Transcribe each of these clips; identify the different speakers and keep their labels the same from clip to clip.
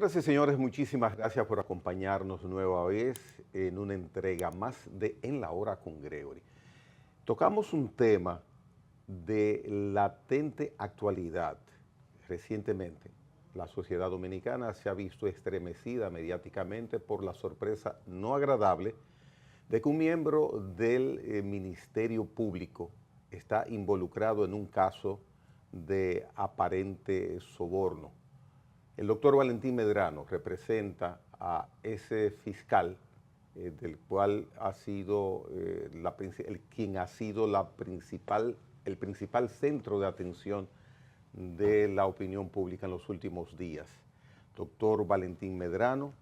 Speaker 1: Señoras y señores, muchísimas gracias por acompañarnos nueva vez en una entrega más de En la Hora con Gregory. Tocamos un tema de latente actualidad. Recientemente, la sociedad dominicana se ha visto estremecida mediáticamente por la sorpresa no agradable de que un miembro del Ministerio Público está involucrado en un caso de aparente soborno. El doctor Valentín Medrano representa a ese fiscal del cual ha sido quien ha sido el principal centro de atención de la opinión pública en los últimos días. Doctor Valentín Medrano,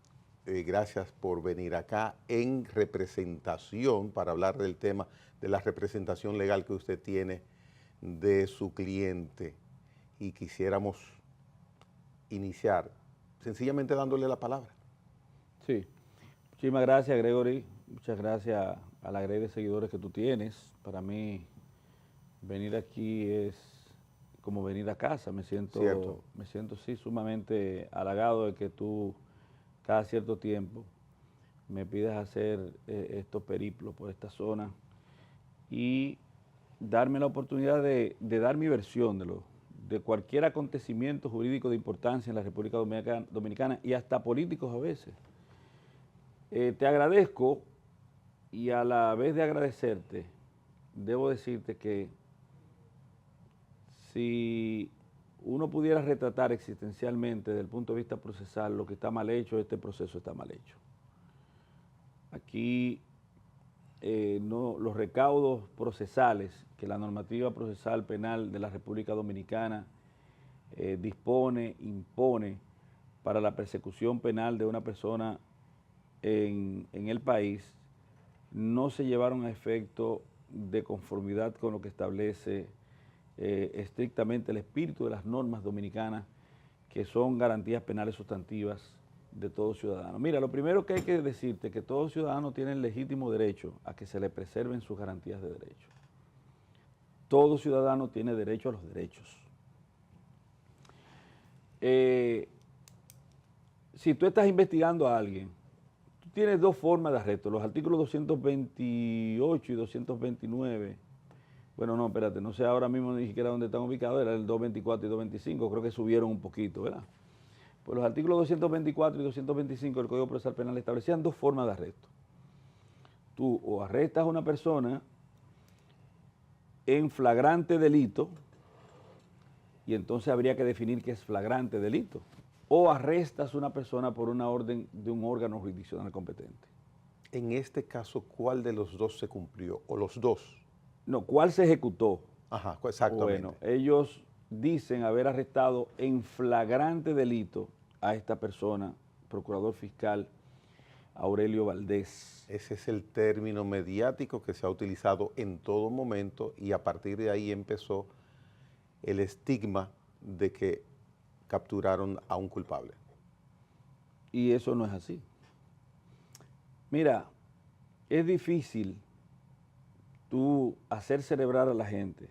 Speaker 1: gracias por venir acá en representación para hablar del tema de la representación legal que usted tiene de su cliente, y quisiéramos iniciar sencillamente dándole la palabra.
Speaker 2: Sí, muchísimas gracias, Gregory, muchas gracias a la red de seguidores que tú tienes. Para mí venir aquí es como venir a casa. Me siento sí sumamente halagado de que tú cada cierto tiempo me pidas hacer estos periplos por esta zona y darme la oportunidad de dar mi versión de cualquier acontecimiento jurídico de importancia en la República Dominicana y hasta políticos a veces. Te agradezco, y a la vez de agradecerte, debo decirte que si uno pudiera retratar existencialmente desde el punto de vista procesal lo que está mal hecho, este proceso está mal hecho. Aquí los recaudos procesales que la normativa procesal penal de la República Dominicana impone para la persecución penal de una persona en el país, no se llevaron a efecto de conformidad con lo que establece estrictamente el espíritu de las normas dominicanas, que son garantías penales sustantivas de todo ciudadano. Mira, lo primero que hay que decirte es que todo ciudadano tiene el legítimo derecho a que se le preserven sus garantías de derecho. Todo ciudadano tiene derecho a los derechos. Si tú estás investigando a alguien, tú tienes dos formas de arresto, los artículos 228 y 229. Bueno, no, espérate, no sé ahora mismo ni siquiera dónde están ubicados, era el 224 y 225, creo que subieron un poquito, ¿verdad? Pues los artículos 224 y 225 del Código Procesal Penal establecían dos formas de arresto. Tú o arrestas a una persona en flagrante delito, y entonces habría que definir qué es flagrante delito, o arrestas a una persona por una orden de un órgano jurisdiccional competente.
Speaker 1: En este caso, ¿cuál de los dos se cumplió? ¿O los dos?
Speaker 2: No, ¿cuál se ejecutó?
Speaker 1: Ajá, exactamente.
Speaker 2: Bueno, ellos dicen haber arrestado en flagrante delito a esta persona, procurador fiscal Aurelio Valdés.
Speaker 1: Ese es el término mediático que se ha utilizado en todo momento, y a partir de ahí empezó el estigma de que capturaron a un culpable.
Speaker 2: Y eso no es así. Mira, es difícil tú hacer celebrar a la gente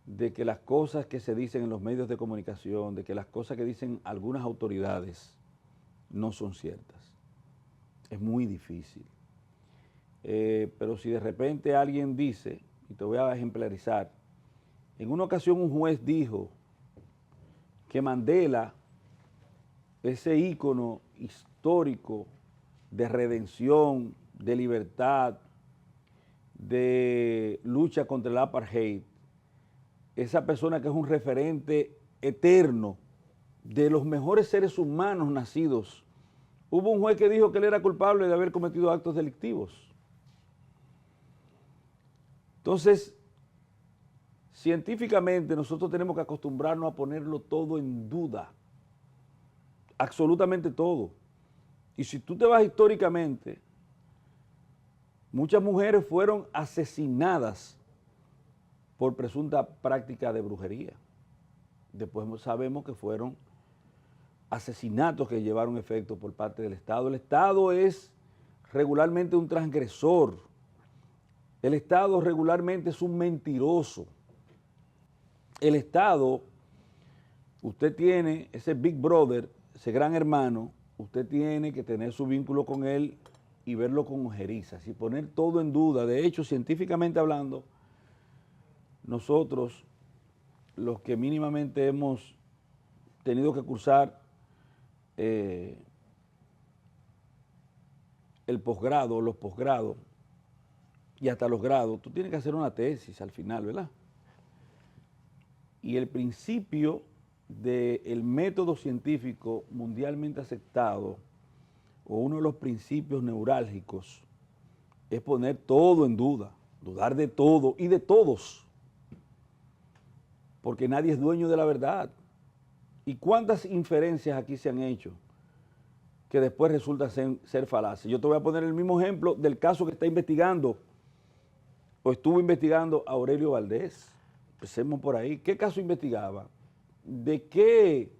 Speaker 2: de que las cosas que se dicen en los medios de comunicación, de que las cosas que dicen algunas autoridades no son ciertas. Es muy difícil. Pero si de repente alguien dice, y te voy a ejemplarizar, en una ocasión un juez dijo que Mandela, ese ícono histórico de redención, de libertad, de lucha contra el apartheid, esa persona que es un referente eterno de los mejores seres humanos nacidos, hubo un juez que dijo que él era culpable de haber cometido actos delictivos. Entonces, científicamente nosotros tenemos que acostumbrarnos a ponerlo todo en duda, absolutamente todo. Y si tú te vas históricamente, muchas mujeres fueron asesinadas por presunta práctica de brujería. Después sabemos que fueron asesinatos que llevaron efecto por parte del Estado. El Estado es regularmente un transgresor. El Estado regularmente es un mentiroso. El Estado usted tiene ese Big Brother, ese gran hermano, usted tiene que tener su vínculo con él y verlo con ojerizas y poner todo en duda. De hecho, científicamente hablando, nosotros, los que mínimamente hemos tenido que cursar el posgrado, los posgrados y hasta los grados, tú tienes que hacer una tesis al final, ¿verdad? Y el principio del método científico mundialmente aceptado, o uno de los principios neurálgicos, es poner todo en duda, dudar de todo y de todos, porque nadie es dueño de la verdad. ¿Y cuántas inferencias aquí se han hecho que después resultan ser falaces? Yo te voy a poner el mismo ejemplo del caso que está investigando, o estuvo investigando Aurelio Valdés. Empecemos por ahí. ¿Qué caso investigaba? ¿De qué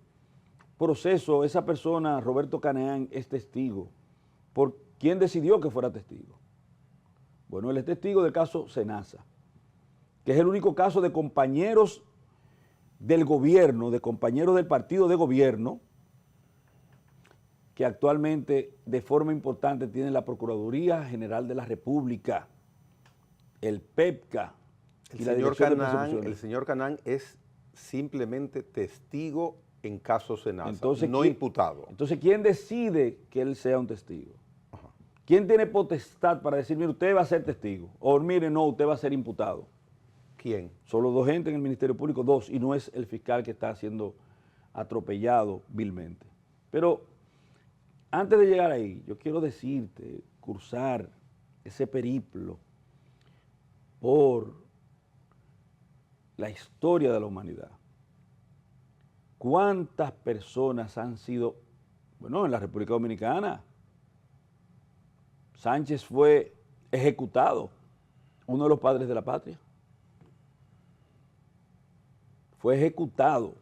Speaker 2: proceso esa persona, Roberto Caneán, es testigo? ¿Por quién decidió que fuera testigo? Bueno, él es testigo del caso Senasa, que es el único caso de compañeros del gobierno, de compañeros del partido de gobierno, que actualmente de forma importante tiene la Procuraduría General de la República, el PEPCA.
Speaker 1: El señor Canán es simplemente testigo en casos Senasa,
Speaker 2: entonces,
Speaker 1: no imputado.
Speaker 2: Entonces, ¿quién decide que él sea un testigo? Ajá. ¿Quién tiene potestad para decir, mire, usted va a ser testigo? O mire, no, usted va a ser imputado.
Speaker 1: ¿Quién?
Speaker 2: Solo dos gente en el Ministerio Público, dos, y no es el fiscal que está siendo atropellado vilmente. Pero antes de llegar ahí, yo quiero decirte, cursar ese periplo por la historia de la humanidad. ¿Cuántas personas han sido, bueno, en la República Dominicana? Sánchez fue ejecutado, uno de los padres de la patria. Fue ejecutado.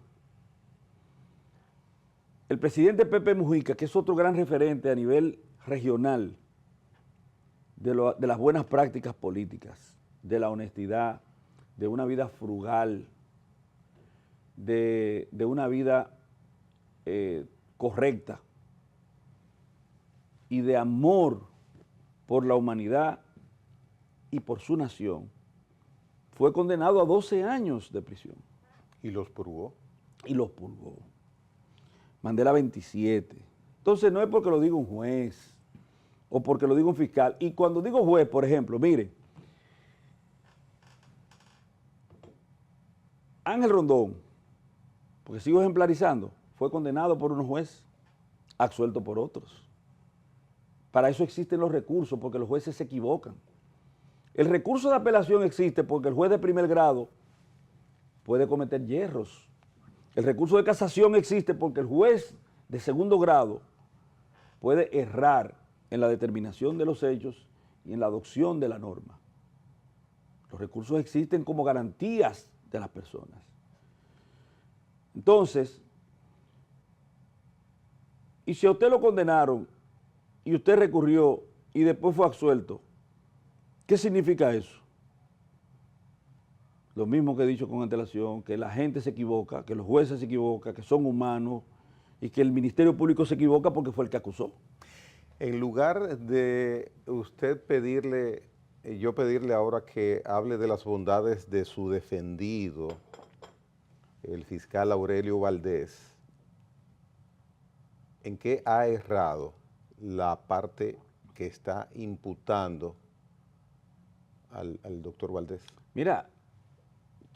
Speaker 2: El presidente Pepe Mujica, que es otro gran referente a nivel regional de las buenas prácticas políticas, de la honestidad, de una vida frugal, de una vida correcta y de amor por la humanidad y por su nación, fue condenado a 12 años de prisión.
Speaker 1: ¿Y los purgó?
Speaker 2: Y los purgó. Mandela 27. Entonces no es porque lo diga un juez o porque lo diga un fiscal. Y cuando digo juez, por ejemplo, mire, Ángel Rondón, porque sigo ejemplarizando, fue condenado por unos jueces, absuelto por otros. Para eso existen los recursos, porque los jueces se equivocan. El recurso de apelación existe porque el juez de primer grado puede cometer yerros. El recurso de casación existe porque el juez de segundo grado puede errar en la determinación de los hechos y en la adopción de la norma. Los recursos existen como garantías de las personas. Entonces, y si a usted lo condenaron y usted recurrió y después fue absuelto, ¿qué significa eso? Lo mismo que he dicho con antelación, que la gente se equivoca, que los jueces se equivocan, que son humanos y que el Ministerio Público se equivoca porque fue el que acusó.
Speaker 1: En lugar de usted pedirle, yo pedirle ahora que hable de las bondades de su defendido, el fiscal Aurelio Valdés, ¿en qué ha errado la parte que está imputando al doctor Valdés?
Speaker 2: Mira,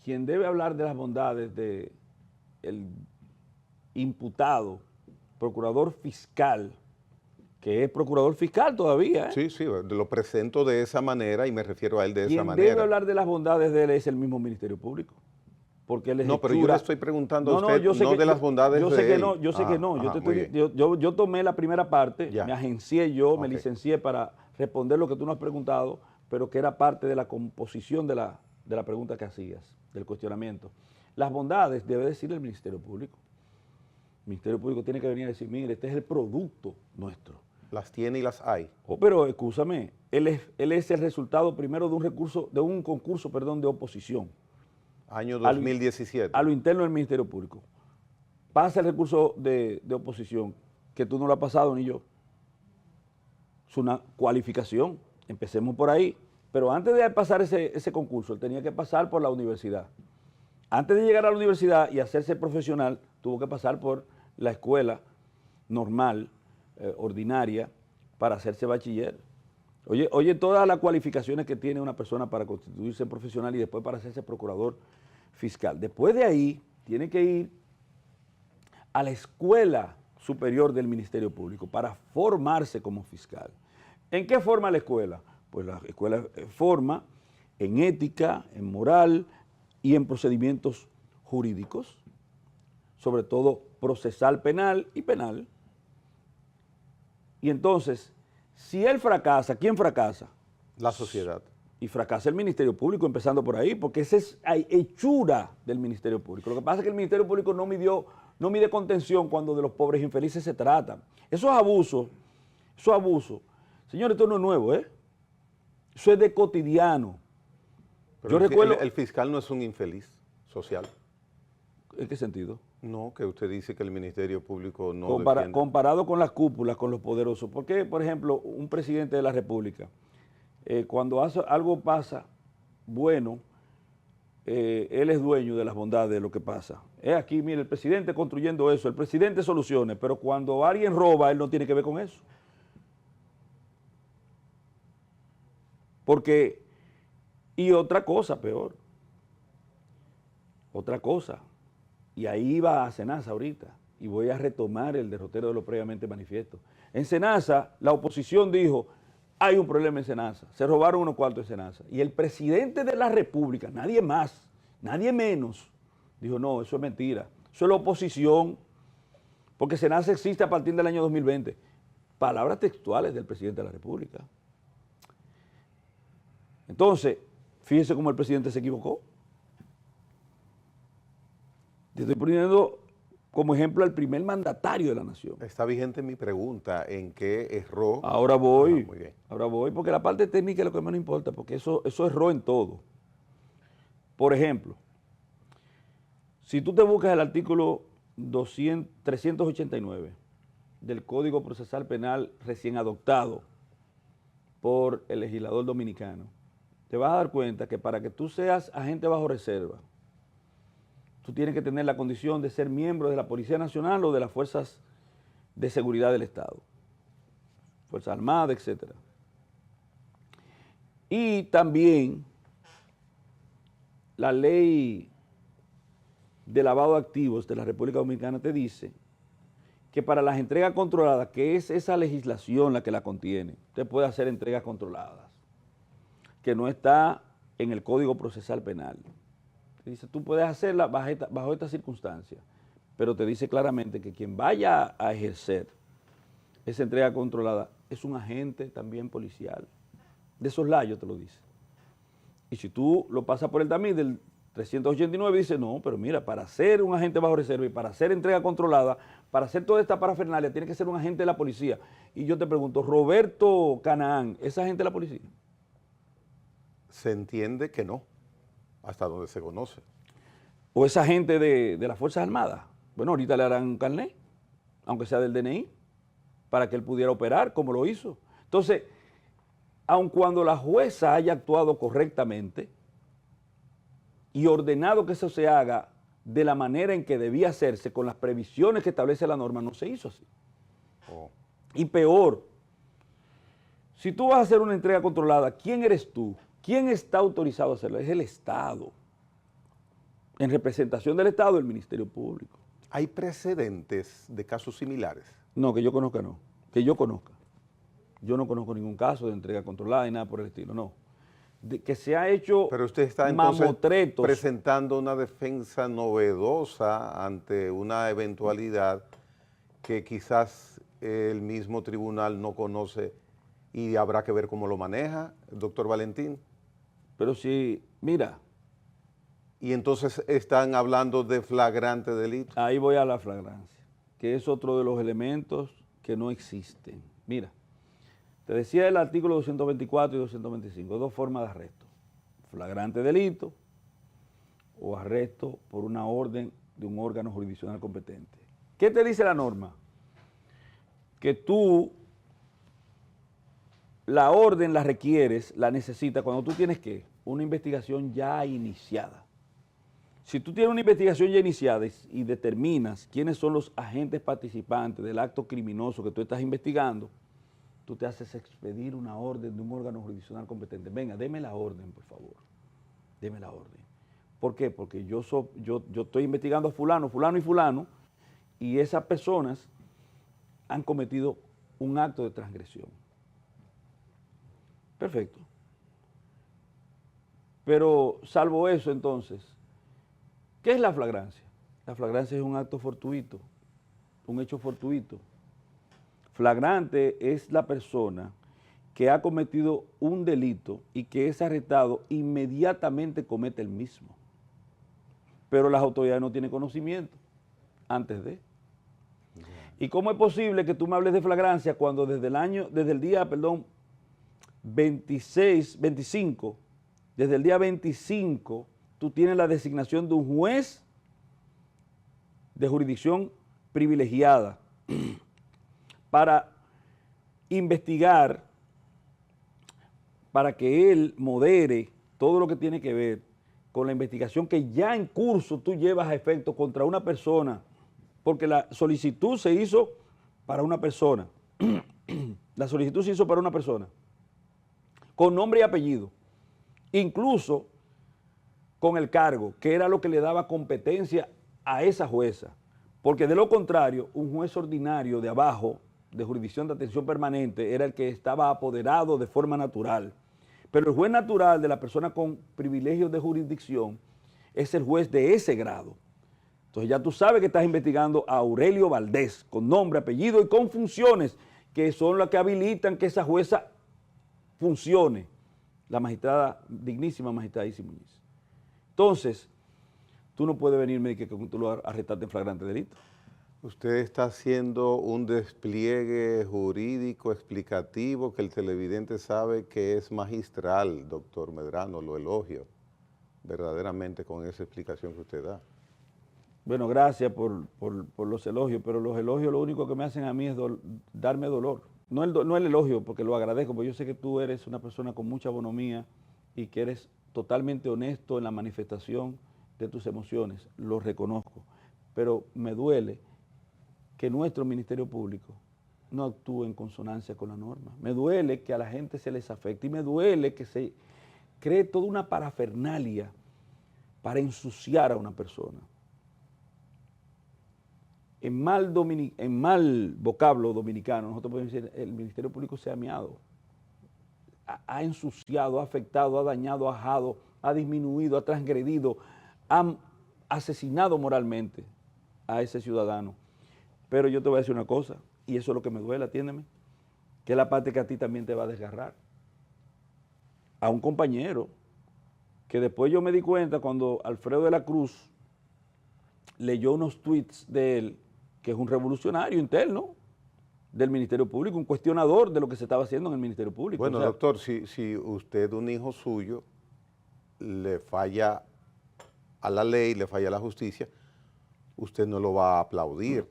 Speaker 2: quien debe hablar de las bondades del imputado, procurador fiscal, que es procurador fiscal todavía.
Speaker 1: Sí, sí, lo presento de esa manera y me refiero a él de esa manera.
Speaker 2: Quien debe hablar de las bondades de él es el mismo Ministerio Público. Porque él es
Speaker 1: no, pero yo le estoy preguntando a usted, no de las bondades de él.
Speaker 2: Yo sé que no, yo sé que no. Yo tomé la primera parte, me agencié yo, me licencié para responder lo que tú nos has preguntado, pero que era parte de la composición de la pregunta que hacías, del cuestionamiento. Las bondades debe decir el Ministerio Público. El Ministerio Público tiene que venir a decir, mire, este es el producto nuestro.
Speaker 1: Las tiene y las hay.
Speaker 2: Oh, pero escúchame, él es el resultado primero de un concurso de oposición.
Speaker 1: Año 2017.
Speaker 2: A lo interno del Ministerio Público. pasa el recurso de oposición, que tú no lo has pasado ni yo. Es una cualificación, empecemos por ahí. Pero antes de pasar ese concurso, él tenía que pasar por la universidad. Antes de llegar a la universidad y hacerse profesional, tuvo que pasar por la escuela normal, ordinaria, para hacerse bachiller. Oye, todas las cualificaciones que tiene una persona para constituirse profesional y después para hacerse procurador fiscal. Después de ahí, tiene que ir a la escuela superior del Ministerio Público para formarse como fiscal. ¿En qué forma la escuela? Pues la escuela forma en ética, en moral y en procedimientos jurídicos, sobre todo procesal penal y penal. Y entonces, si él fracasa, ¿quién fracasa?
Speaker 1: La sociedad.
Speaker 2: Y fracasa el Ministerio Público, empezando por ahí, porque esa es hechura del Ministerio Público. Lo que pasa es que el Ministerio Público no mide contención cuando de los pobres infelices se trata. Esos abusos, señores, esto no es nuevo, ¿eh? Eso es de cotidiano.
Speaker 1: Pero
Speaker 2: Yo recuerdo...
Speaker 1: el fiscal no es un infeliz social.
Speaker 2: ¿En qué sentido?
Speaker 1: No, que usted dice que el Ministerio Público no
Speaker 2: Comparado con las cúpulas, con los poderosos. ¿Por qué, por ejemplo, un presidente de la República, cuando algo pasa bueno, él es dueño de las bondades de lo que pasa? Aquí, mire, el presidente construyendo eso, el presidente solucione, pero cuando alguien roba, él no tiene que ver con eso. Porque, y otra cosa peor, otra cosa, y ahí va a Senasa ahorita, y voy a retomar el derrotero de lo previamente manifiesto. En Senasa, la oposición dijo, hay un problema en Senasa, se robaron unos cuartos en Senasa, y el presidente de la República, nadie más, nadie menos, dijo, no, eso es mentira, eso es la oposición, porque Senasa existe a partir del año 2020. Palabras textuales del presidente de la República. Entonces, fíjese cómo el presidente se equivocó. Te estoy poniendo como ejemplo al primer mandatario de la nación.
Speaker 1: Está vigente mi pregunta, ¿en qué erró?
Speaker 2: Ahora voy,
Speaker 1: muy bien.
Speaker 2: ahora voy, porque la parte técnica es lo que menos importa, porque eso erró en todo. Por ejemplo, si tú te buscas el artículo 389 del Código Procesal Penal recién adoptado por el legislador dominicano, te vas a dar cuenta que para que tú seas agente bajo reserva, tú tienes que tener la condición de ser miembro de la Policía Nacional o de las Fuerzas de Seguridad del Estado, Fuerzas Armadas, etc. Y también la ley de lavado de activos de la República Dominicana te dice que para las entregas controladas, que es esa legislación la que la contiene, usted puede hacer entregas controladas, que no está en el Código Procesal Penal. Te dice, tú puedes hacerla bajo estas circunstancias, pero te dice claramente que quien vaya a ejercer esa entrega controlada es un agente también policial. De soslayo te lo dice. Y si tú lo pasas por el tamiz del 389, dice, no, pero mira, para ser un agente bajo reserva y para hacer entrega controlada, para hacer toda esta parafernalia, tiene que ser un agente de la policía. Y yo te pregunto, Roberto Canaán, ¿es agente de la policía?
Speaker 1: Se entiende que no, hasta donde se conoce.
Speaker 2: ¿O es agente de las Fuerzas Armadas? Bueno, ahorita le harán un carnet, aunque sea del DNI, para que él pudiera operar como lo hizo. Entonces, aun cuando la jueza haya actuado correctamente y ordenado que eso se haga de la manera en que debía hacerse, con las previsiones que establece la norma, no se hizo así.
Speaker 1: Oh.
Speaker 2: Y peor, si tú vas a hacer una entrega controlada, ¿quién eres tú? ¿Quién está autorizado a hacerlo? Es el Estado. En representación del Estado, el Ministerio Público.
Speaker 1: ¿Hay precedentes de casos similares?
Speaker 2: No, que yo conozca no. Que yo conozca. Yo no conozco ningún caso de entrega controlada y nada por el estilo, no. Que se ha hecho
Speaker 1: pero usted está entonces
Speaker 2: mamotretos.
Speaker 1: presentando una defensa novedosa ante una eventualidad que quizás el mismo tribunal no conoce y habrá que ver cómo lo maneja, doctor Valentín.
Speaker 2: Pero sí, mira.
Speaker 1: Y entonces están hablando de flagrante delito.
Speaker 2: Ahí voy a la flagrancia, que es otro de los elementos que no existen. Mira, te decía el artículo 224 y 225, dos formas de arresto. Flagrante delito o arresto por una orden de un órgano jurisdiccional competente. ¿Qué te dice la norma? Que tú la orden la requieres, la necesitas cuando tú tienes ¿qué? Una investigación ya iniciada. Si tú tienes una investigación ya iniciada y determinas quiénes son los agentes participantes del acto criminoso que tú estás investigando, tú te haces expedir una orden de un órgano jurisdiccional competente. Venga, deme la orden, por favor. Deme la orden. ¿Por qué? Porque yo estoy investigando a fulano, fulano y fulano, y esas personas han cometido un acto de transgresión. Perfecto. Pero salvo eso, entonces, ¿qué es la flagrancia? La flagrancia es un acto fortuito, un hecho fortuito. Flagrante es la persona que ha cometido un delito y que es arrestado, inmediatamente comete el mismo. Pero las autoridades no tienen conocimiento antes de. ¿Y cómo es posible que tú me hables de flagrancia cuando desde el día 25, desde el día 25, tú tienes la designación de un juez de jurisdicción privilegiada para investigar, para que él modere todo lo que tiene que ver con la investigación que ya en curso tú llevas a efecto contra una persona, porque la solicitud se hizo para una persona. La solicitud se hizo para una persona, con nombre y apellido, incluso con el cargo, que era lo que le daba competencia a esa jueza, porque de lo contrario, un juez ordinario de abajo, de jurisdicción de atención permanente, era el que estaba apoderado de forma natural. Pero el juez natural de la persona con privilegios de jurisdicción es el juez de ese grado. Entonces ya tú sabes que estás investigando a Aurelio Valdés, con nombre, apellido y con funciones que son las que habilitan que esa jueza funcione, la magistrada, dignísima magistrada Isis Muñiz. Entonces, tú no puedes venirme y que tú lo arrestaste en flagrante delito.
Speaker 1: Usted está haciendo un despliegue jurídico explicativo que el televidente sabe que es magistral, doctor Medrano, lo elogio verdaderamente con esa explicación que usted da.
Speaker 2: Bueno, gracias por los elogios, pero los elogios lo único que me hacen a mí es darme dolor. No el elogio, porque lo agradezco, porque yo sé que tú eres una persona con mucha bonomía y que eres totalmente honesto en la manifestación de tus emociones, lo reconozco, pero me duele que nuestro Ministerio Público no actúe en consonancia con la norma. Me duele que a la gente se les afecte y me duele que se cree toda una parafernalia para ensuciar a una persona. En mal vocablo dominicano, nosotros podemos decir el Ministerio Público se ha meado, ha ensuciado, ha afectado, ha dañado, ha ajado, ha disminuido, ha transgredido, ha asesinado moralmente a ese ciudadano. Pero yo te voy a decir una cosa, y eso es lo que me duele, atiéndeme, que es la parte que a ti también te va a desgarrar. A un compañero, que después yo me di cuenta cuando Alfredo de la Cruz leyó unos tweets de él, que es un revolucionario interno del Ministerio Público, un cuestionador de lo que se estaba haciendo en el Ministerio Público.
Speaker 1: Bueno, o sea, doctor, si usted, un hijo suyo, le falla a la ley, le falla a la justicia, usted no lo va a aplaudir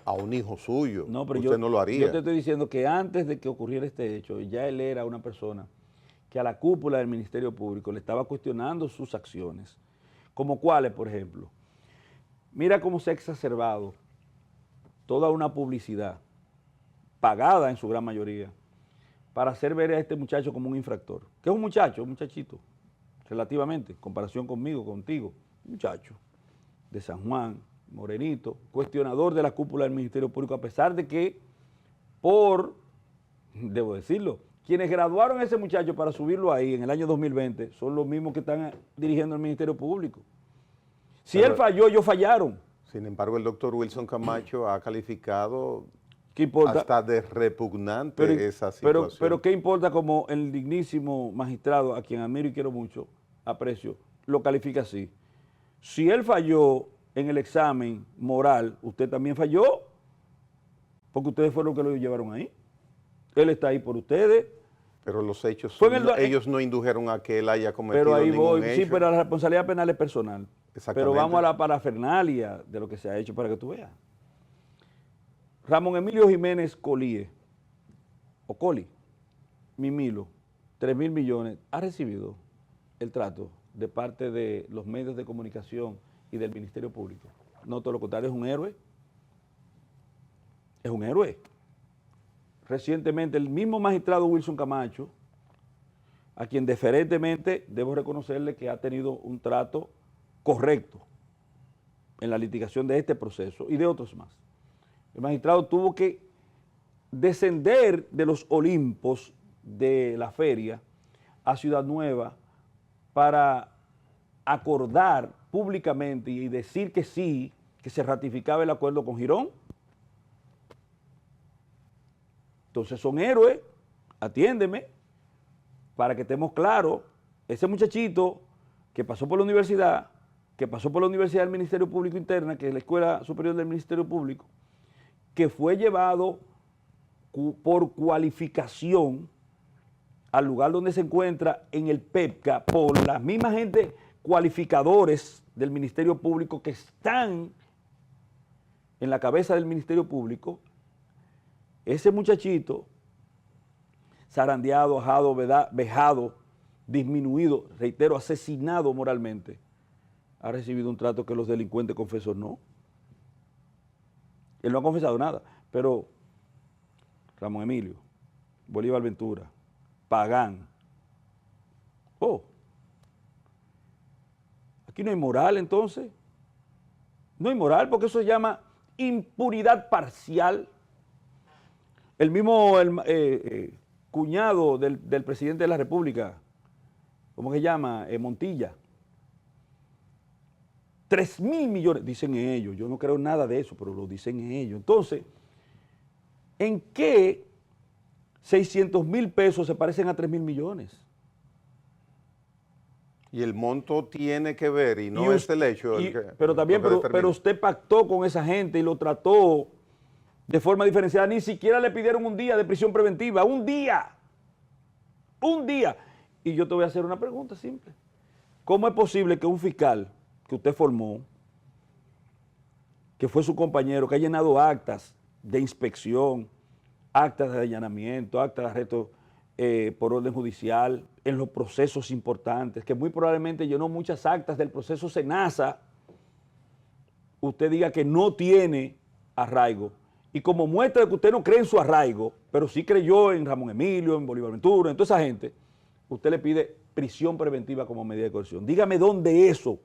Speaker 1: a un hijo suyo,
Speaker 2: no, pero
Speaker 1: usted no lo haría.
Speaker 2: Yo te estoy diciendo que antes de que ocurriera este hecho, ya él era una persona que a la cúpula del Ministerio Público le estaba cuestionando sus acciones, como cuáles, por ejemplo. Mira cómo se ha exacerbado toda una publicidad, pagada en su gran mayoría, para hacer ver a este muchacho como un infractor. Que es un muchacho, un muchachito, relativamente, en comparación conmigo, contigo, un muchacho de San Juan, morenito, cuestionador de la cúpula del Ministerio Público, a pesar de que debo decirlo, quienes graduaron a ese muchacho para subirlo ahí en el año 2020 son los mismos que están dirigiendo el Ministerio Público. Si él falló, ellos fallaron.
Speaker 1: Sin embargo, el doctor Wilson Camacho ha calificado
Speaker 2: ¿Qué importa?
Speaker 1: hasta de repugnante esa situación.
Speaker 2: Pero ¿qué importa como el dignísimo magistrado, a quien admiro y quiero mucho, aprecio, lo califica así? Si él falló en el examen moral, usted también falló, porque ustedes fueron los que lo llevaron ahí. Él está ahí por ustedes.
Speaker 1: Pero los hechos, ellos no indujeron a que él haya cometido
Speaker 2: pero ahí
Speaker 1: ningún
Speaker 2: voy,
Speaker 1: hecho.
Speaker 2: Sí, pero la responsabilidad penal es personal.
Speaker 1: Exactamente.
Speaker 2: Pero vamos a la parafernalia de lo que se ha hecho para que tú veas. Ramón Emilio Jiménez Colíe, o Coli, Mimilo, 3.000 millones, ha recibido el trato de parte de los medios de comunicación y del Ministerio Público. No, todo lo contrario, es un héroe. Es un héroe. Recientemente, el mismo magistrado Wilson Camacho, a quien deferentemente debo reconocerle que ha tenido un trato correcto en la litigación de este proceso y de otros más. El magistrado tuvo que descender de los Olimpos de la feria a Ciudad Nueva para acordar públicamente y decir que sí, que se ratificaba el acuerdo con Girón. Entonces son héroes, atiéndeme, para que estemos claros, ese muchachito que pasó por la universidad, del Ministerio Público Interna, que es la Escuela Superior del Ministerio Público, que fue llevado por cualificación al lugar donde se encuentra en el PEPCA por la misma gente cualificadores del Ministerio Público que están en la cabeza del Ministerio Público. Ese muchachito, zarandeado, ajado, vejado, disminuido, reitero, asesinado moralmente, ha recibido un trato que los delincuentes confesos no. Él no ha confesado nada, pero Ramón Emilio, Bolívar Ventura, Pagán, aquí no hay moral entonces. No hay moral porque eso se llama impunidad parcial. El mismo cuñado del presidente de la República, ¿cómo se llama? Montilla. 3.000 millones, dicen ellos, yo no creo nada de eso, pero lo dicen ellos. Entonces, ¿en qué 600.000 pesos se parecen a 3.000 millones?
Speaker 1: Y el monto tiene que ver, y no es el hecho.
Speaker 2: Pero usted pactó con esa gente y lo trató de forma diferenciada. Ni siquiera le pidieron un día de prisión preventiva. ¡Un día! ¡Un día! Y yo te voy a hacer una pregunta simple. ¿Cómo es posible que un fiscal que usted formó, que fue su compañero, que ha llenado actas de inspección, actas de allanamiento, actas de arresto por orden judicial, en los procesos importantes, que muy probablemente llenó muchas actas del proceso Senasa, usted diga que no tiene arraigo? Y como muestra de que usted no cree en su arraigo, pero sí creyó en Ramón Emilio, en Bolívar Ventura, en toda esa gente, usted le pide prisión preventiva como medida de coerción. Dígame dónde eso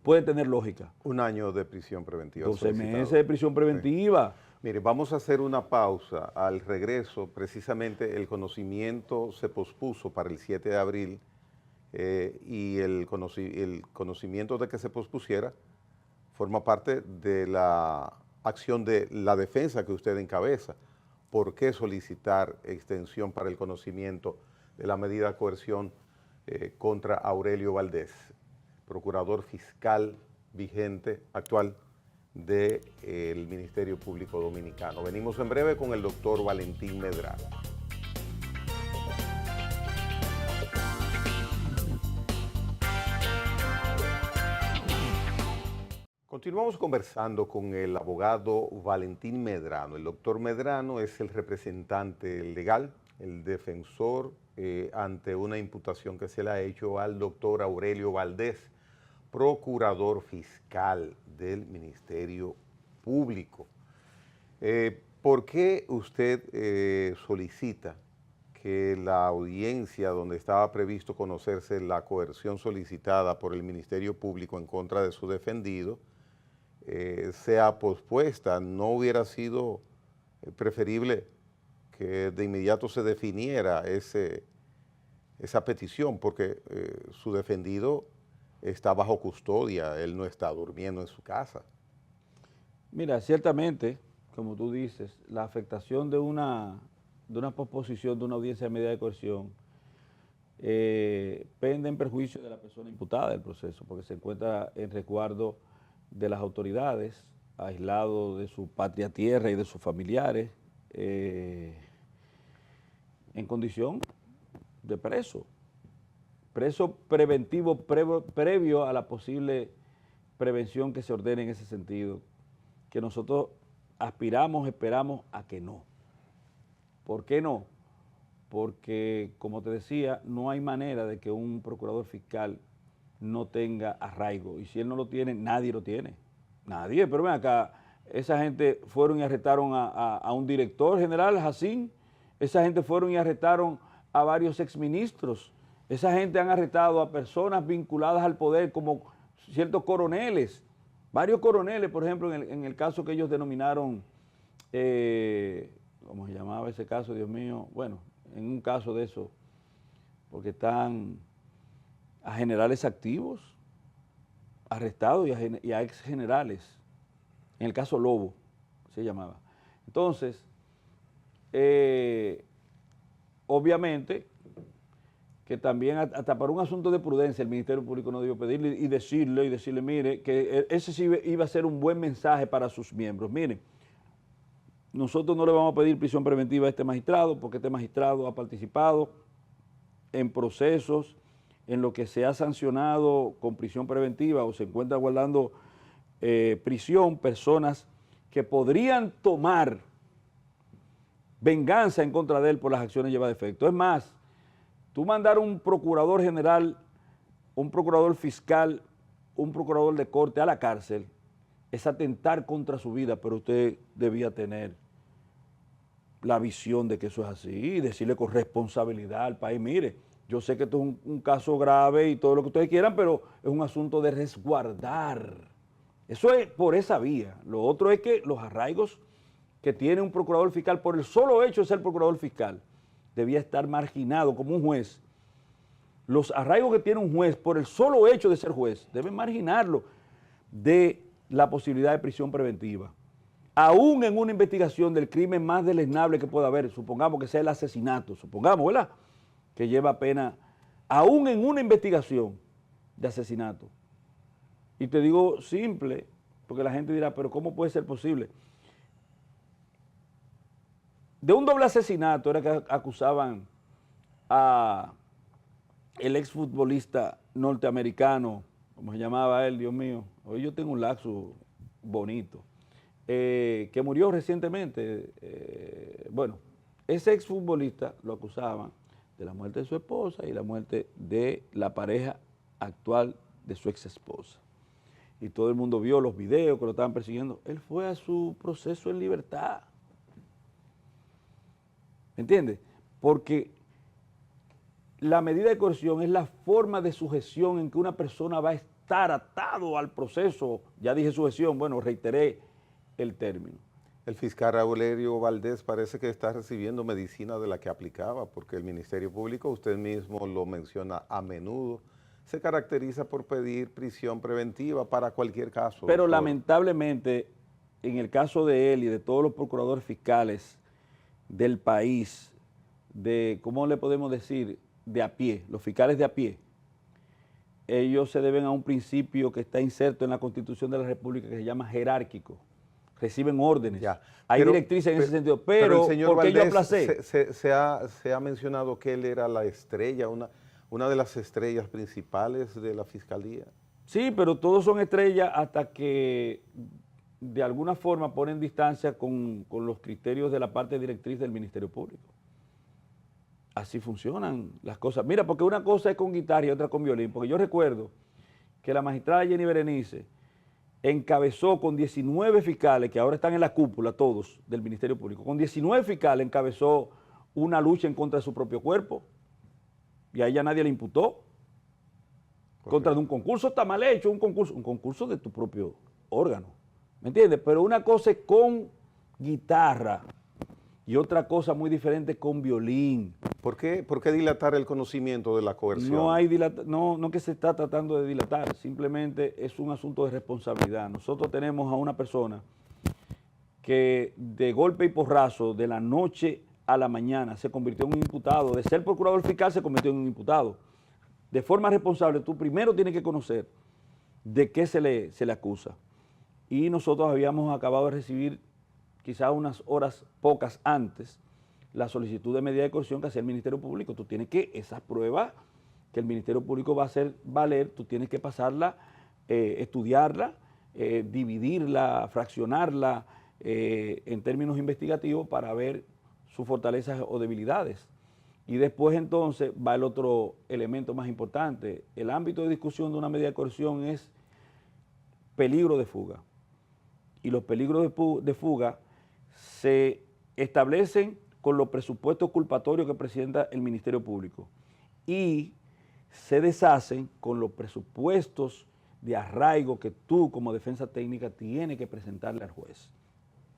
Speaker 2: puede tener lógica.
Speaker 1: 1 año de prisión preventiva.
Speaker 2: 12 meses de prisión preventiva.
Speaker 1: Sí. Mire, vamos a hacer una pausa. Al regreso, precisamente el conocimiento se pospuso para el 7 de abril y el conocimiento de que se pospusiera forma parte de la acción de la defensa que usted encabeza. ¿Por qué solicitar extensión para el conocimiento de la medida de coerción contra Aurelio Valdés, procurador fiscal vigente actual del Ministerio Público Dominicano? Venimos en breve con el doctor Valentín Medrano. Continuamos conversando con el abogado Valentín Medrano. El doctor Medrano es el representante legal, el defensor ante una imputación que se le ha hecho al doctor Aurelio Valdés, procurador fiscal del Ministerio Público. ¿Por qué usted solicita que la audiencia donde estaba previsto conocerse la coerción solicitada por el Ministerio Público en contra de su defendido sea pospuesta? ¿No hubiera sido preferible que de inmediato se definiera esa petición? Porque su defendido está bajo custodia, él no está durmiendo en su casa.
Speaker 2: Mira, ciertamente, como tú dices, la afectación de una posposición de una audiencia de medida de coerción pende en perjuicio de la persona imputada del proceso, porque se encuentra en resguardo de las autoridades, aislado de su patria tierra y de sus familiares, en condición de preso preventivo previo a la posible prevención que se ordene en ese sentido, que nosotros aspiramos, esperamos a que no. ¿Por qué no? Porque, como te decía, no hay manera de que un procurador fiscal no tenga arraigo. Y si él no lo tiene, nadie lo tiene. Nadie. Pero ven acá, esa gente fueron y arrestaron a un director general, Jacín. Esa gente fueron y arrestaron a varios exministros. Esa gente han arrestado a personas vinculadas al poder, como ciertos coroneles. Varios coroneles, por ejemplo, en el caso que ellos denominaron, ¿cómo se llamaba ese caso, Dios mío? Bueno, en un caso de eso, porque están a generales activos arrestados y a ex generales, en el caso Lobo se llamaba. Entonces, obviamente que también hasta para un asunto de prudencia el Ministerio Público no debió pedirle y decirle, mire, que ese sí iba a ser un buen mensaje para sus miembros. Miren, nosotros no le vamos a pedir prisión preventiva a este magistrado porque este magistrado ha participado en procesos en lo que se ha sancionado con prisión preventiva o se encuentra guardando prisión personas que podrían tomar venganza en contra de él por las acciones llevadas a efecto. Es más, tú mandar un procurador general, un procurador fiscal, un procurador de corte a la cárcel es atentar contra su vida, pero usted debía tener la visión de que eso es así y decirle con responsabilidad al país, mire, yo sé que esto es un caso grave y todo lo que ustedes quieran, pero es un asunto de resguardar. Eso es por esa vía. Lo otro es que los arraigos que tiene un procurador fiscal por el solo hecho de ser procurador fiscal debía estar marginado como un juez. Los arraigos que tiene un juez por el solo hecho de ser juez deben marginarlo de la posibilidad de prisión preventiva. Aún en una investigación del crimen más deleznable que pueda haber, supongamos que sea el asesinato, supongamos, ¿verdad?, que lleva pena, aún en una investigación de asesinato. Y te digo simple, porque la gente dirá, pero ¿cómo puede ser posible? De un doble asesinato era que acusaban a el exfutbolista norteamericano, ¿cómo se llamaba él? Dios mío, hoy yo tengo un lapsus bonito, que murió recientemente. Bueno, ese exfutbolista lo acusaban de la muerte de su esposa y la muerte de la pareja actual de su ex esposa. Y todo el mundo vio los videos que lo estaban persiguiendo. Él fue a su proceso en libertad. ¿Me entiendes? Porque la medida de coerción es la forma de sujeción en que una persona va a estar atado al proceso. Ya dije sujeción, bueno, reiteré el término.
Speaker 1: El fiscal Aurelio Valdés parece que está recibiendo medicina de la que aplicaba, porque el Ministerio Público, usted mismo lo menciona a menudo, se caracteriza por pedir prisión preventiva para cualquier caso.
Speaker 2: Pero lamentablemente, en el caso de él y de todos los procuradores fiscales del país, de, ¿cómo le podemos decir?, de a pie, los fiscales de a pie, ellos se deben a un principio que está inserto en la Constitución de la República que se llama jerárquico. Reciben órdenes. Ya. Hay directrices en ese sentido, pero
Speaker 1: el señor
Speaker 2: ¿por qué
Speaker 1: Valdés
Speaker 2: yo aplacé?
Speaker 1: Se ha mencionado que él era la estrella, una de las estrellas principales de la Fiscalía.
Speaker 2: Sí, pero todos son estrellas hasta que de alguna forma ponen distancia con los criterios de la parte directriz del Ministerio Público. Así funcionan las cosas. Mira, porque una cosa es con guitarra y otra con violín, porque yo recuerdo que la magistrada Jenny Berenice encabezó con 19 fiscales, que ahora están en la cúpula todos del Ministerio Público, con 19 fiscales encabezó una lucha en contra de su propio cuerpo, y a ella nadie le imputó. Contra de un concurso está mal hecho, un concurso de tu propio órgano, ¿me entiendes? Pero una cosa es con guitarra y otra cosa muy diferente con violín.
Speaker 1: ¿Por qué dilatar el conocimiento de la coerción?
Speaker 2: No que se está tratando de dilatar, simplemente es un asunto de responsabilidad. Nosotros tenemos a una persona que de golpe y porrazo, de la noche a la mañana, se convirtió en un imputado. De ser procurador fiscal se convirtió en un imputado. De forma responsable, tú primero tienes que conocer de qué se le acusa. Y nosotros habíamos acabado de recibir, quizás unas horas pocas antes, la solicitud de medida de coerción que hacía el Ministerio Público. Tú tienes que, esas pruebas que el Ministerio Público va a hacer valer, tú tienes que pasarla, estudiarla, dividirla, fraccionarla, en términos investigativos para ver sus fortalezas o debilidades. Y después entonces va el otro elemento más importante. El ámbito de discusión de una medida de coerción es peligro de fuga. Y los peligros de fuga se establecen con los presupuestos culpatorios que presenta el Ministerio Público y se deshacen con los presupuestos de arraigo que tú como defensa técnica tienes que presentarle al juez.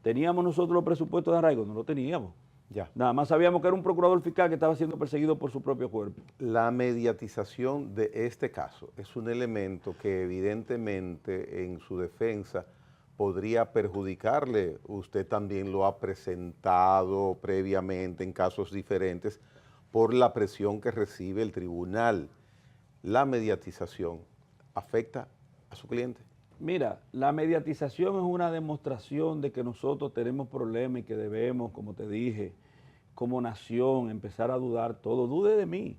Speaker 2: ¿Teníamos nosotros los presupuestos de arraigo? No lo teníamos.
Speaker 1: Ya.
Speaker 2: Nada más sabíamos que era un procurador fiscal que estaba siendo perseguido por su propio cuerpo.
Speaker 1: La mediatización de este caso es un elemento que evidentemente en su defensa podría perjudicarle. Usted también lo ha presentado previamente en casos diferentes por la presión que recibe el tribunal. ¿La mediatización afecta a su cliente?
Speaker 2: Mira, la mediatización es una demostración de que nosotros tenemos problemas y que debemos, como te dije, como nación, empezar a dudar todo. Dude de mí.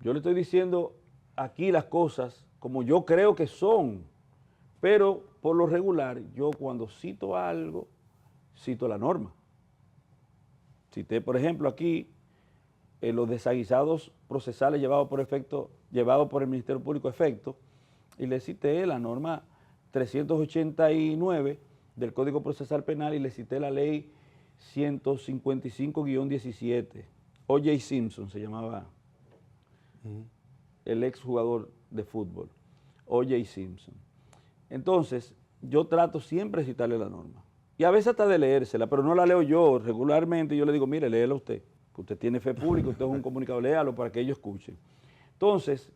Speaker 2: Yo le estoy diciendo aquí las cosas como yo creo que son, pero por lo regular, yo cuando cito algo, cito la norma. Cité, por ejemplo, aquí los desaguisados procesales llevados por el Ministerio Público a efecto, y le cité la norma 389 del Código Procesal Penal y le cité la ley 155-17. O.J. Simpson se llamaba el ex jugador de fútbol, O.J. Simpson. Entonces, yo trato siempre de citarle la norma. Y a veces hasta de leérsela, pero no la leo yo. Regularmente yo le digo, mire, léela usted. Usted tiene fe pública, usted es un comunicador, léalo para que ellos escuchen. Entonces,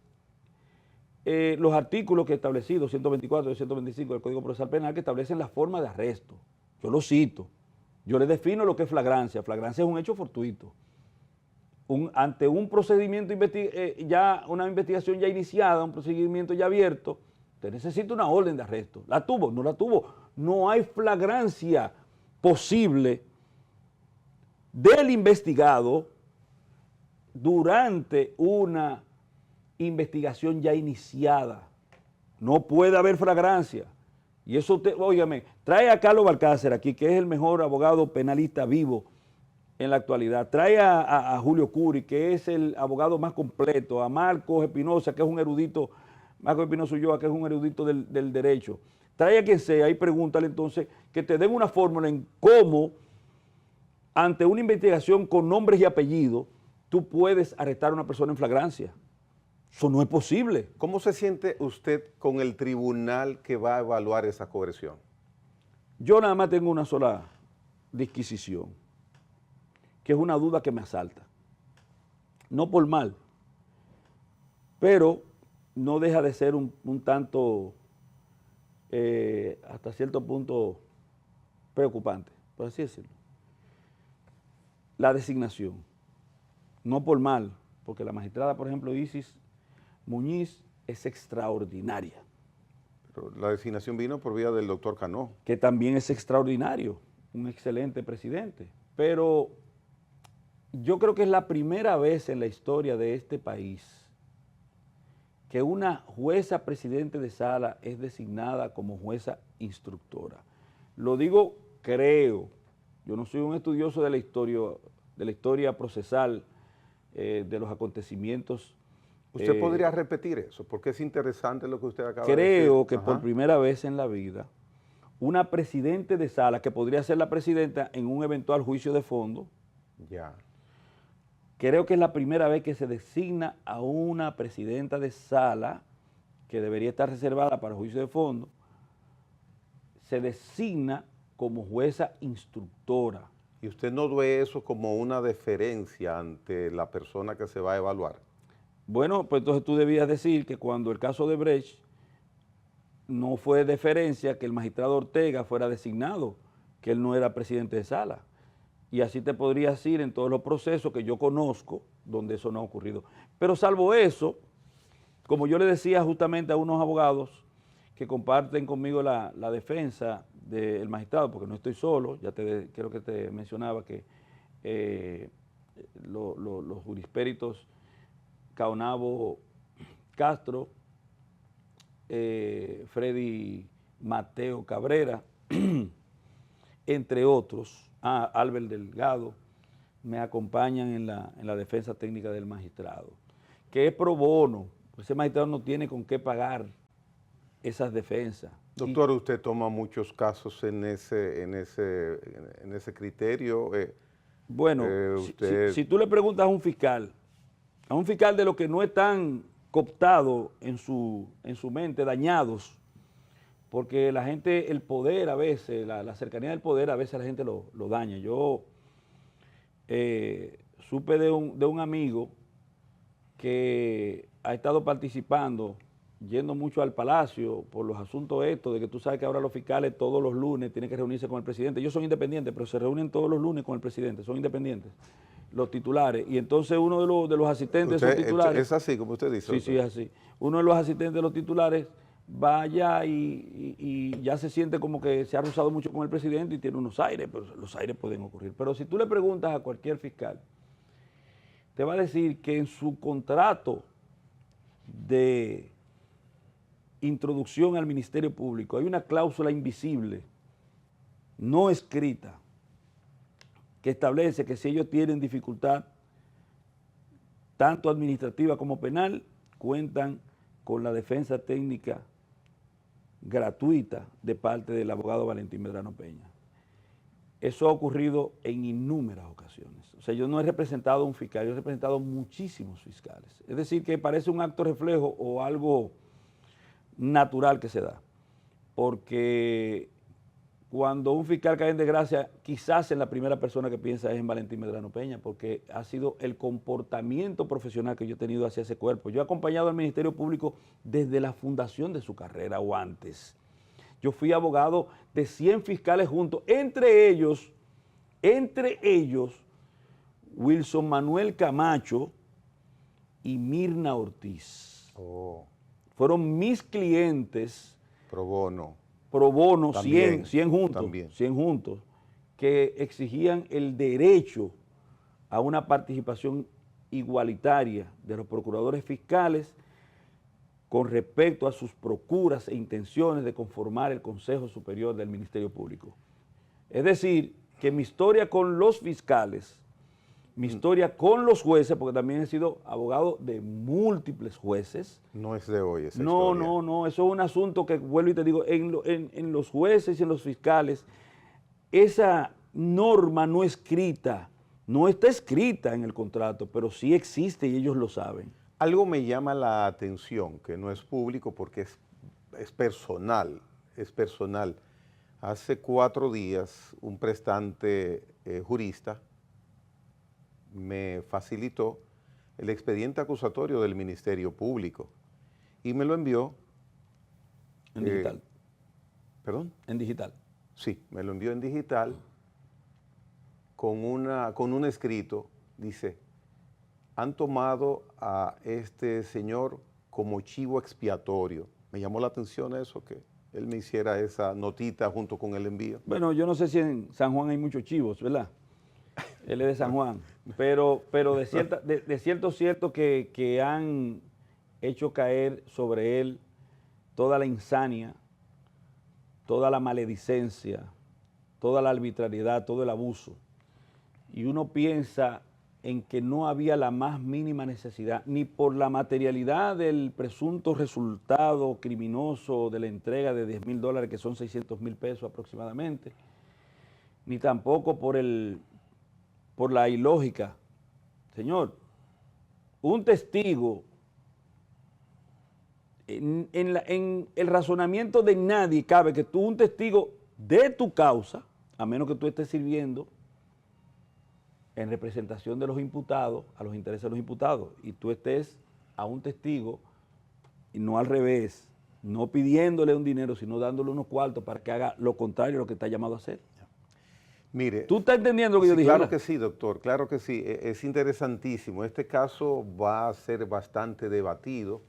Speaker 2: los artículos que he establecido, 124 y 125 del Código Procesal Penal, que establecen la forma de arresto. Yo lo cito. Yo le defino lo que es flagrancia. Flagrancia es un hecho fortuito. Ante un procedimiento, una investigación ya iniciada, un procedimiento ya abierto, usted necesita una orden de arresto. ¿La tuvo? No la tuvo. No hay flagrancia posible del investigado durante una investigación ya iniciada. No puede haber flagrancia. Y eso, óigame, trae a Carlos Balcácer aquí, que es el mejor abogado penalista vivo en la actualidad. Trae a Julio Curi, que es el abogado más completo, a Marcos Espinosa, que es un erudito, Marcos Espinosa Ulloa, que es un erudito del derecho. Trae a quien sea y pregúntale entonces que te den una fórmula en cómo, ante una investigación con nombres y apellidos, tú puedes arrestar a una persona en flagrancia. Eso no es posible.
Speaker 1: ¿Cómo se siente usted con el tribunal que va a evaluar esa coerción?
Speaker 2: Yo nada más tengo una sola disquisición, que es una duda que me asalta. No por mal, pero no deja de ser un tanto, hasta cierto punto, preocupante, por así decirlo. La designación, no por mal, porque la magistrada, por ejemplo, Isis Muñiz, es extraordinaria.
Speaker 1: Pero la designación vino por vía del doctor Cano.
Speaker 2: Que también es extraordinario, un excelente presidente. Pero yo creo que es la primera vez en la historia de este país que una jueza presidente de sala es designada como jueza instructora. Lo digo, creo, yo no soy un estudioso de la historia procesal, de los acontecimientos.
Speaker 1: ¿Usted podría repetir eso? Porque es interesante lo que usted acaba de decir.
Speaker 2: Creo que por primera vez en la vida, una presidente de sala, que podría ser la presidenta en un eventual juicio de fondo,
Speaker 1: ya.
Speaker 2: Creo que es la primera vez que se designa a una presidenta de sala, que debería estar reservada para juicio de fondo, se designa como jueza instructora.
Speaker 1: ¿Y usted no ve eso como una deferencia ante la persona que se va a evaluar?
Speaker 2: Bueno, pues entonces tú debías decir que cuando el caso de Brecht no fue deferencia que el magistrado Ortega fuera designado, que él no era presidente de sala. Y así te podría decir en todos los procesos que yo conozco donde eso no ha ocurrido. Pero salvo eso, como yo le decía justamente a unos abogados que comparten conmigo la defensa del magistrado, porque no estoy solo, creo que te mencionaba que los jurispéritos Caonabo Castro, Freddy Mateo Cabrera entre otros, Albert Delgado, me acompañan en la defensa técnica del magistrado, que es pro bono, pues ese magistrado no tiene con qué pagar esas defensas.
Speaker 1: Doctor, usted toma muchos casos en ese criterio.
Speaker 2: Bueno,
Speaker 1: usted...
Speaker 2: si tú le preguntas a un fiscal de los que no están cooptados en su mente, dañados, porque la gente, el poder a veces, la cercanía del poder a veces la gente lo daña. Yo supe de un amigo que ha estado participando, yendo mucho al Palacio por los asuntos estos, de que tú sabes que ahora los fiscales todos los lunes tienen que reunirse con el presidente. Ellos son independientes, pero se reúnen todos los lunes con el presidente, son independientes, los titulares. Y entonces uno de los asistentes de esos titulares...
Speaker 1: Es así, como usted dice.
Speaker 2: Sí, sí, es así. Uno de los asistentes de los titulares va allá y ya se siente como que se ha rozado mucho con el presidente y tiene unos aires, pero los aires pueden ocurrir. Pero si tú le preguntas a cualquier fiscal, te va a decir que en su contrato de introducción al Ministerio Público hay una cláusula invisible, no escrita, que establece que si ellos tienen dificultad, tanto administrativa como penal, cuentan con la defensa técnica gratuita de parte del abogado Valentín Medrano Peña. Eso ha ocurrido en innúmeras ocasiones. O sea, yo no he representado a un fiscal, yo he representado muchísimos fiscales. Es decir, que parece un acto reflejo o algo natural que se da. Porque cuando un fiscal cae en desgracia, quizás en la primera persona que piensa es en Valentín Medrano Peña, porque ha sido el comportamiento profesional que yo he tenido hacia ese cuerpo. Yo he acompañado al Ministerio Público desde la fundación de su carrera o antes. Yo fui abogado de 100 fiscales juntos, entre ellos, Wilson Manuel Camacho y Mirna Ortiz.
Speaker 1: Oh.
Speaker 2: Fueron mis clientes.
Speaker 1: Pro bono.
Speaker 2: Pro bono,
Speaker 1: También,
Speaker 2: 100 juntos,
Speaker 1: también.
Speaker 2: 100 juntos, que exigían el derecho a una participación igualitaria de los procuradores fiscales con respecto a sus procuras e intenciones de conformar el Consejo Superior del Ministerio Público. Es decir, que mi historia con los fiscales, mi historia con los jueces, porque también he sido abogado de múltiples jueces.
Speaker 1: No es de hoy esa
Speaker 2: No,
Speaker 1: historia.
Speaker 2: no, eso es un asunto que, vuelvo y te digo, en los jueces y en los fiscales, esa norma no escrita, no está escrita en el contrato, pero sí existe y ellos lo saben.
Speaker 1: Algo me llama la atención, que no es público porque es personal, es personal. Hace 4 días un prestante jurista me facilitó el expediente acusatorio del Ministerio Público y me lo envió.
Speaker 2: En digital.
Speaker 1: ¿Perdón?
Speaker 2: En digital.
Speaker 1: Sí, me lo envió en digital con un escrito, dice, han tomado a este señor como chivo expiatorio. Me llamó la atención eso, que él me hiciera esa notita junto con el envío.
Speaker 2: Bueno, yo no sé si en San Juan hay muchos chivos, ¿verdad? Él es de San Juan, pero de cierto que han hecho caer sobre él toda la insania, toda la maledicencia, toda la arbitrariedad, todo el abuso. Y uno piensa en que no había la más mínima necesidad, ni por la materialidad del presunto resultado criminoso de la entrega de $10,000, que son 600,000 pesos aproximadamente, ni tampoco por la ilógica. Señor, un testigo, en el razonamiento de nadie cabe que tú, un testigo de tu causa, a menos que tú estés sirviendo en representación de los imputados, a los intereses de los imputados, y tú estés a un testigo, y no al revés, no pidiéndole un dinero, sino dándole unos cuartos para que haga lo contrario a lo que está llamado a hacer.
Speaker 1: Mire,
Speaker 2: ¿Tú estás entendiendo lo que yo dije?
Speaker 1: Claro que sí, doctor, claro que sí. Es interesantísimo. Este caso va a ser bastante debatido.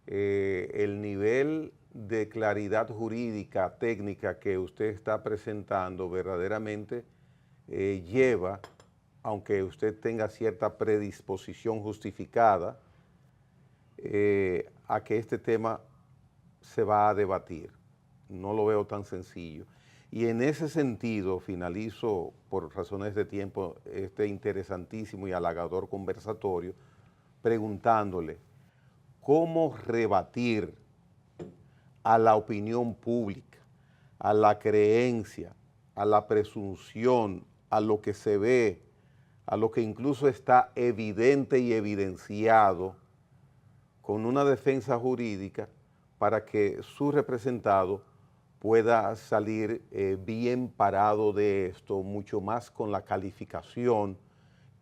Speaker 1: El nivel de claridad jurídica, técnica que usted está presentando verdaderamente lleva, aunque usted tenga cierta predisposición justificada, a que este tema se va a debatir. No lo veo tan sencillo. Y en ese sentido, finalizo por razones de tiempo este interesantísimo y halagador conversatorio preguntándole cómo rebatir a la opinión pública, a la creencia, a la presunción, a lo que se ve, a lo que incluso está evidente y evidenciado con una defensa jurídica para que su representado pueda salir bien parado de esto, mucho más con la calificación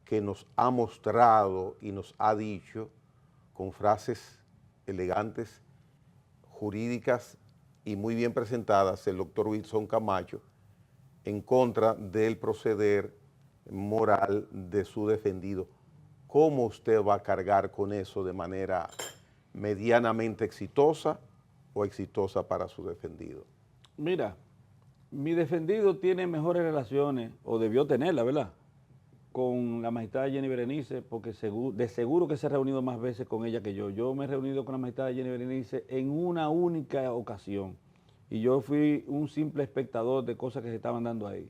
Speaker 1: que nos ha mostrado y nos ha dicho con frases elegantes, jurídicas y muy bien presentadas el doctor Wilson Camacho en contra del proceder moral de su defendido. ¿Cómo usted va a cargar con eso de manera medianamente exitosa o exitosa para su defendido?
Speaker 2: Mira, mi defendido tiene mejores relaciones, o debió tenerla, ¿verdad?, con la magistrada Jenny Berenice, porque de seguro que se ha reunido más veces con ella que yo. Yo me he reunido con la magistrada Jenny Berenice en una única ocasión, y yo fui un simple espectador de cosas que se estaban dando ahí.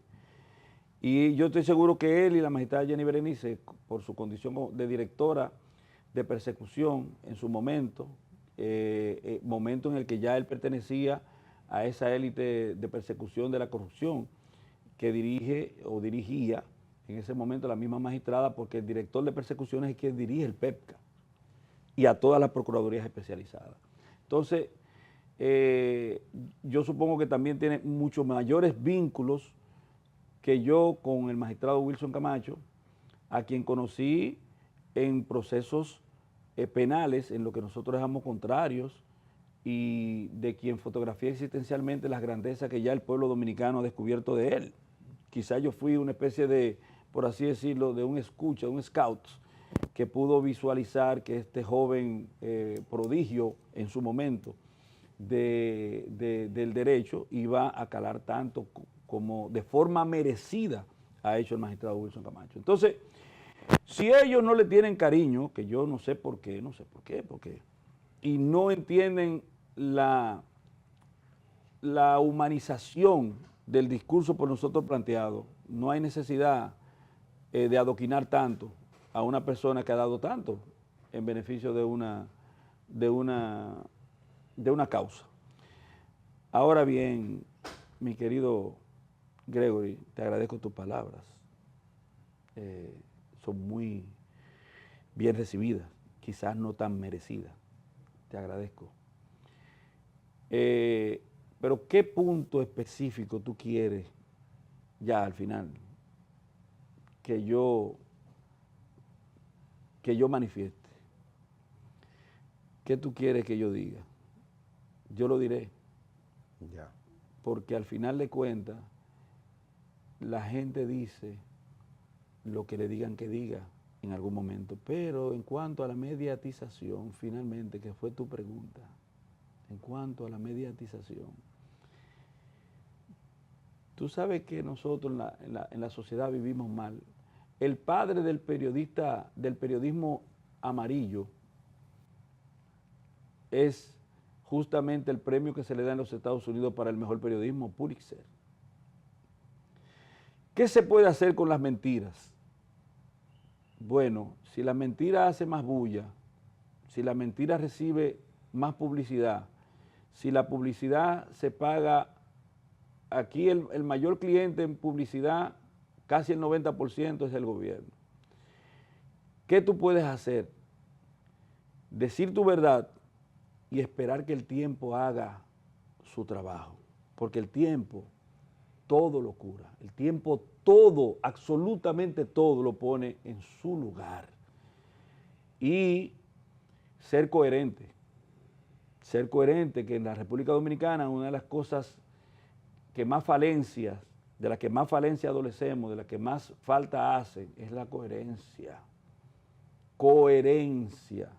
Speaker 2: Y yo estoy seguro que él y la magistrada Jenny Berenice, por su condición de directora de persecución en su momento, momento en el que ya él pertenecía a esa élite de persecución de la corrupción que dirige o dirigía en ese momento la misma magistrada, porque el director de persecuciones es quien dirige el PEPCA y a todas las procuradurías especializadas. Entonces, yo supongo que también tiene muchos mayores vínculos que yo con el magistrado Wilson Camacho, a quien conocí en procesos penales en lo que nosotros éramos contrarios, y de quien fotografié existencialmente las grandezas que ya el pueblo dominicano ha descubierto de él. Quizá yo fui una especie de, por así decirlo, de un escucha, un scout, que pudo visualizar que este joven prodigio en su momento del derecho iba a calar tanto como de forma merecida ha hecho el magistrado Wilson Camacho. Entonces, si ellos no le tienen cariño, que yo no sé por qué, porque, y no entienden la humanización del discurso por nosotros planteado, no hay necesidad de adoquinar tanto a una persona que ha dado tanto en beneficio de una causa. Ahora bien, mi querido Gregory, te agradezco tus palabras. Son muy bien recibidas, quizás no tan merecidas. Te agradezco. Pero ¿qué punto específico tú quieres ya al final que yo manifieste? ¿Qué tú quieres que yo diga? Yo lo diré.
Speaker 1: Ya.
Speaker 2: Porque al final de cuentas, la gente dice lo que le digan que diga en algún momento. Pero en cuanto a la mediatización, finalmente, que fue tu pregunta, en cuanto a la mediatización, tú sabes que nosotros en la sociedad vivimos mal. El padre del periodismo amarillo, es justamente el premio que se le da en los Estados Unidos para el mejor periodismo, Pulitzer. ¿Qué se puede hacer con las mentiras? Bueno, si la mentira hace más bulla, si la mentira recibe más publicidad, si la publicidad se paga, aquí el mayor cliente en publicidad, casi el 90% es el gobierno. ¿Qué tú puedes hacer? Decir tu verdad y esperar que el tiempo haga su trabajo, porque el tiempo todo lo cura, el tiempo todo, absolutamente todo lo pone en su lugar. Y ser coherente, que en la República Dominicana una de las cosas que más falencias, de las que más falencia adolecemos, de las que más falta hace, es la coherencia. Coherencia.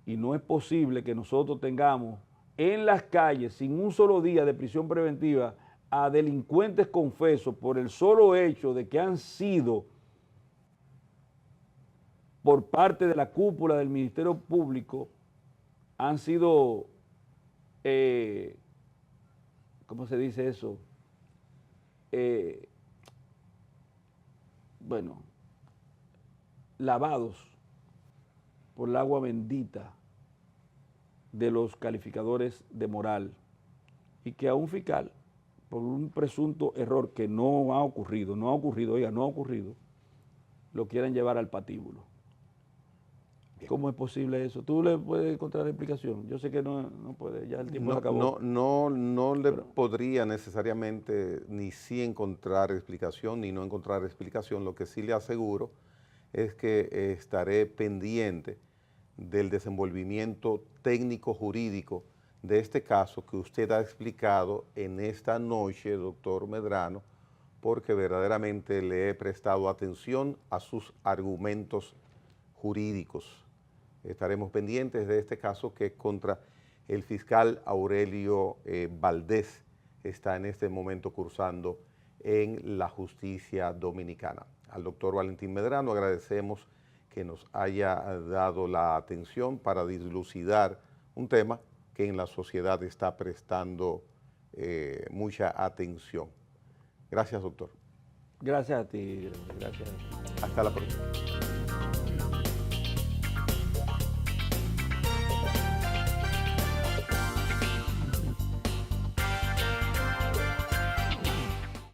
Speaker 2: Y no es posible que nosotros tengamos en las calles, sin un solo día de prisión preventiva, a delincuentes confesos por el solo hecho de que han sido, por parte de la cúpula del Ministerio Público, han sido, ¿cómo se dice eso?, bueno, lavados por el agua bendita de los calificadores de moral y que a un fiscal, por un presunto error que no ha ocurrido, lo quieran llevar al patíbulo. Bien. ¿Cómo es posible eso? ¿Tú le puedes encontrar explicación? Yo sé que no puede, ya el tiempo se acabó.
Speaker 1: No le podría necesariamente ni sí encontrar explicación ni no encontrar explicación. Lo que sí le aseguro es que estaré pendiente del desenvolvimiento técnico-jurídico de este caso que usted ha explicado en esta noche, doctor Medrano, porque verdaderamente le he prestado atención a sus argumentos jurídicos. Estaremos pendientes de este caso que contra el fiscal Aurelio Valdés está en este momento cursando en la justicia dominicana. Al doctor Valentín Medrano agradecemos que nos haya dado la atención para dilucidar un tema que en la sociedad está prestando mucha atención. Gracias, doctor.
Speaker 2: Gracias a ti. Gracias.
Speaker 1: Hasta la próxima.